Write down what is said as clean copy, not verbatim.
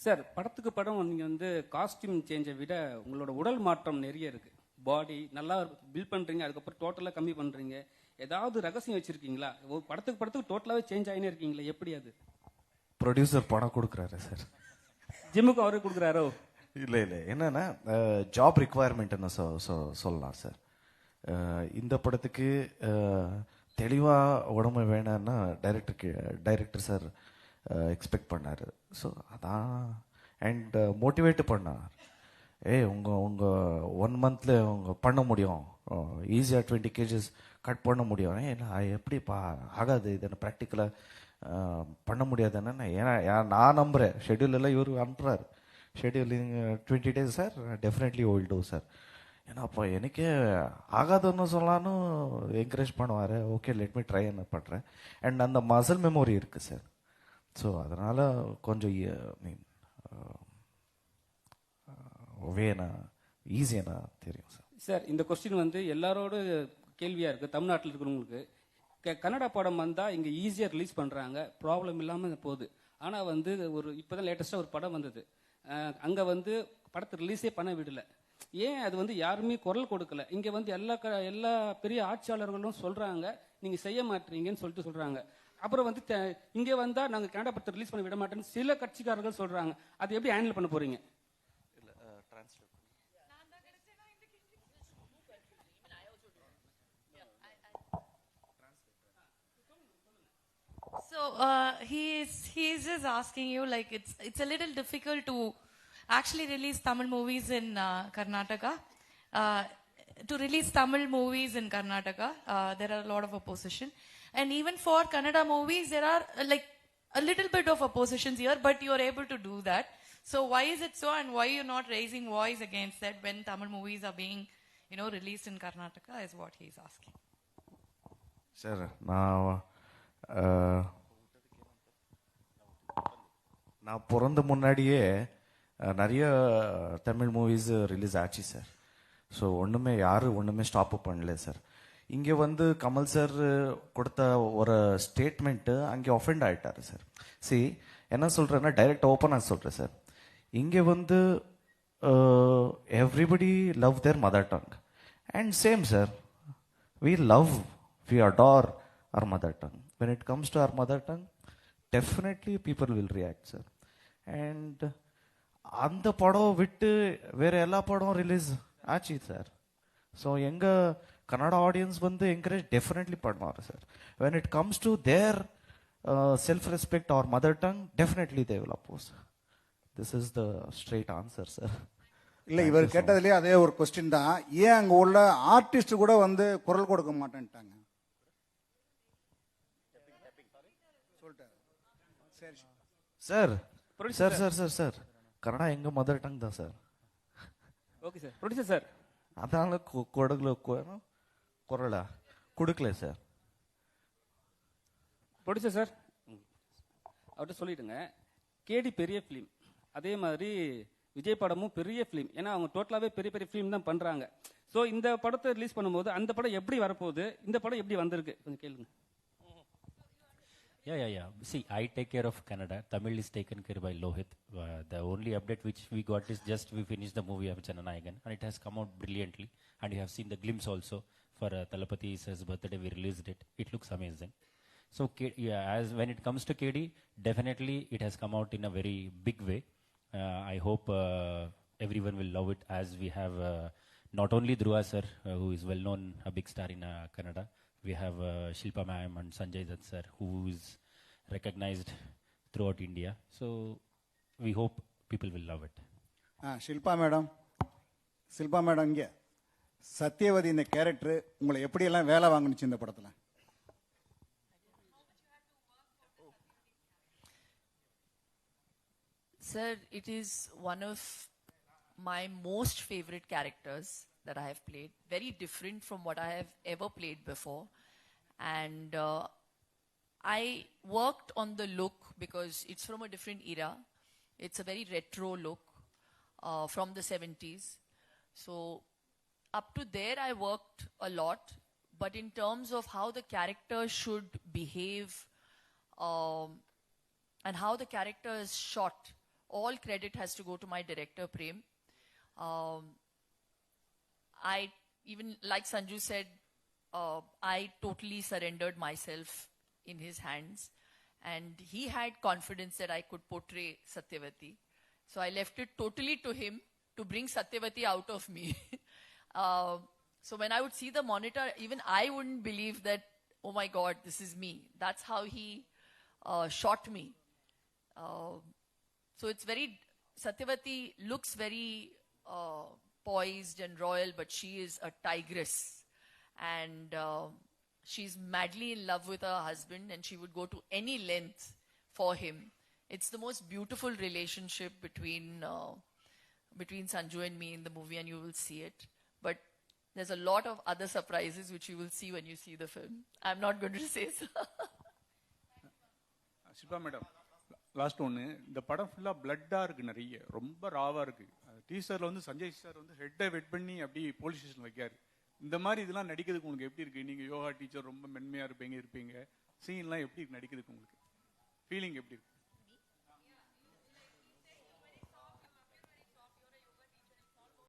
Sir படத்துக்கு படம் நீங்கள் வந்து காஸ்டியூம் சேஞ்சை விட உங்களோட உடல் மாற்றம் நிறைய இருக்குது. பாடி நல்லா பில்ட் பண்ணுறீங்க, அதுக்கப்புறம் டோட்டலாக கம்மி பண்ணுறீங்க. ஏதாவது ரகசியம் வச்சுருக்கீங்களா? படத்துக்கு டோட்டலாகவே சேஞ்ச் ஆகினே இருக்கீங்களா, எப்படி அது? ப்ரொடியூசர் பணம் கொடுக்குறாரு சார். ஜிம்முக்கு அவரே கொடுக்குறாரோ? இல்லை என்னன்னா ஜாப் ரிக்குவயர்மெண்ட்னு சொல்லலாம் சார். இந்த படத்துக்கு தெளிவாக உடம்பு வேணான்னா டைரக்டர் சார் எக்ஸ்பெக்ட் பண்ணார். ஸோ அதான் அண்ட் மோட்டிவேட் பண்ணார். உங்கள் 1 monthல உங்கள் பண்ண முடியும், ஈஸியாக 20 kgs கட் பண்ண முடியும். நான் எப்படிப்பா ஆகாது, இதை ப்ராக்டிக்கலாக பண்ண முடியாதுன்னு ஏன்னா நான் நம்புகிறேன். ஷெட்யூல் எல்லாம் இவர் அனுப்புகிறார். Scheduling 20 days sir, definitely will do sir. ஏன்னா அப்போ எனக்கே ஆகாதுன்னு சொல்லலான்னு என்கரேஜ் பண்ணுவார். ஓகே லெட் மீ ட்ரை என்ன பண்ணுறேன். அண்ட் அந்த மசில் மெமரி இருக்குது சார். ஸோ அதனால் கொஞ்சம் மீன் வேணா ஈஸியானா தெரியும் சார். சார் இந்த கொஸ்டின் வந்து எல்லாரோட கேள்வியாக இருக்குது. தமிழ்நாட்டில் இருக்கிறவங்களுக்கு கன்னடா படம் வந்தால் இங்கே ஈஸியாக ரிலீஸ் பண்ணுறாங்க, ப்ராப்ளம் இல்லாமல் போகுது. ஆனால் வந்து இப்போ தான் லேட்டஸ்ட்டாக ஒரு படம் வந்தது, அங்கே வந்து படத்தை ரிலீஸே பண்ண விடலை. ஏன் அது வந்து யாருமே குரல் கொடுக்கல? இங்கே வந்து எல்லா பெரிய ஆட்சியாளர்களும் சொல்கிறாங்க நீங்கள் செய்ய மாட்டீங்கன்னு சொல்லிட்டு சொல்கிறாங்க. அப்புறம் வந்து இங்கே வந்தால் நாங்கள் கன்னடா படத்தை ரிலீஸ் பண்ண விட மாட்டேன்னு சில கட்சிக்காரர்கள் சொல்கிறாங்க. அது எப்படி ஹேண்டில் பண்ண போகிறீங்க? So he's just asking you, like, it's a little difficult to actually release Tamil movies in Karnataka. To release Tamil movies in Karnataka, there are a lot of opposition, and even for Kannada movies there are like a little bit of oppositions here, but you are able to do that. So why is it so, and why you're not raising voice against that when Tamil movies are being, released in Karnataka, is what he's asking. Sir, நான் பிறந்த முன்னாடியே நிறைய Tamil movies release ஆச்சு sir. So ஒன்றுமே stop பண்ணல sir. இங்கே வந்து Kamal sir கொடுத்த ஒரு ஸ்டேட்மெண்ட்டு அங்கே ஒஃபெண்ட் ஆகிட்டார் சார். என்ன சொல்கிறேன்னா டைரெக்ட் ஓப்பனாக சொல்கிறேன் சார். இங்கே வந்து everybody love there mother tongue and same sir, we adore our mother tongue. When it comes to our mother tongue, definitely people will react, sir. And அந்த படம் விட்டு வேற எல்லா படம் ரிலீஸ் ஆச்சு சார். ஸோ எங்கள் கன்னடா ஆடியன்ஸ் வந்து என்கரேஜ் டெஃபினெட்லி பண்ணுவார் sir. When it comes to their self respect or mother tongue, definitely they will oppose. This is the straight answer sir. இல்லை, இவர் கேட்டதுலேயே அதே ஒரு கொஸ்டின் தான். ஏன் அங்கே உள்ள ஆர்டிஸ்ட் கூட வந்து குரல் கொடுக்க மாட்டேன்ட்டாங்க? Sir sir sir sir sir Kannada எங்க மதர் டங் தான் sir. Okay sir. Producer sir, அதனால குடகுல குரலா கொடுக்கல சார். ப்ரொடியூசர் சார், அவர்கிட்ட சொல்லிடுங்க, கேடி பெரிய ஃபிலிம், அதே மாதிரி விஜய் படமும் பெரிய ஃபிலிம். ஏன்னா அவங்க டோட்டலாகவே பெரிய பெரிய ஃபிலிம் தான் பண்ணுறாங்க. ஸோ இந்த படத்தை ரிலீஸ் பண்ணும்போது அந்த படம் எப்படி வரப்போகுது, இந்த படம் எப்படி வந்திருக்கு கொஞ்சம் கேளுங்க. Yeah. See, I take care of Kannada. Tamil is taken care by Lohit. The only update which we got is just we finished the movie of Jananayagan, and it has come out brilliantly. And you have seen the glimpse also for Talapati's birthday. We released it. It looks amazing. So, as when it comes to KD, definitely it has come out in a very big way. I hope everyone will love it, as we have not only Dhruva sir, who is well known, a big star in Kannada. We have Shilpa ma'am and Sanjay Dutt sir, who is recognized throughout India. So we hope people will love it. Shilpa madam இங்கே சத்யவதி இந்த character உங்களை எப்படியெல்லாம் வேலை வாங்கினுச்சு இந்த படத்தில்? Sir, it is one of my most favorite characters that I have played. Very different from what I have ever played before. And I worked on the look because it's from a different era. It's a very retro look from the 70s. So up to there I worked a lot. But in terms of how the character should behave and how the character is shot all credit has to go to my director, Prem. I, even like Sanju said, I totally surrendered myself in his hands. And he had confidence that I could portray Satyavati. So I left it totally to him to bring Satyavati out of me. So when I would see the monitor, even I wouldn't believe that, oh my God, this is me. That's how he shot me. So it's very, Satyavati looks very poised and royal, but she is a tigress. And she's madly in love with her husband, and she would go to any length for him. It's the most beautiful relationship between Sanju and me in the movie, and you will see it. But there's a lot of other surprises which you will see when you see the film. I'm not going to say so. Shilpa madam, last ஒன்று, இந்த படம் ஃபுல்லாக பிளட்டாக இருக்குது, நிறைய ரொம்ப ராவாக இருக்குது. டீசரில் வந்து Sanjay sir வந்து ஹெட்டை வெட் பண்ணி அப்படி போலீஸ் ஸ்டேஷன் வைக்காரு. இந்த மாதிரி இதெல்லாம் நடிக்கிறதுக்கு உங்களுக்கு எப்படி இருக்குது? நீங்கள் யோகா டீச்சர், ரொம்ப மென்மையாக இருப்பீங்க, சீன்லாம் எப்படி நடிக்கிறதுக்கு உங்களுக்கு ஃபீலிங் எப்படி இருக்கு?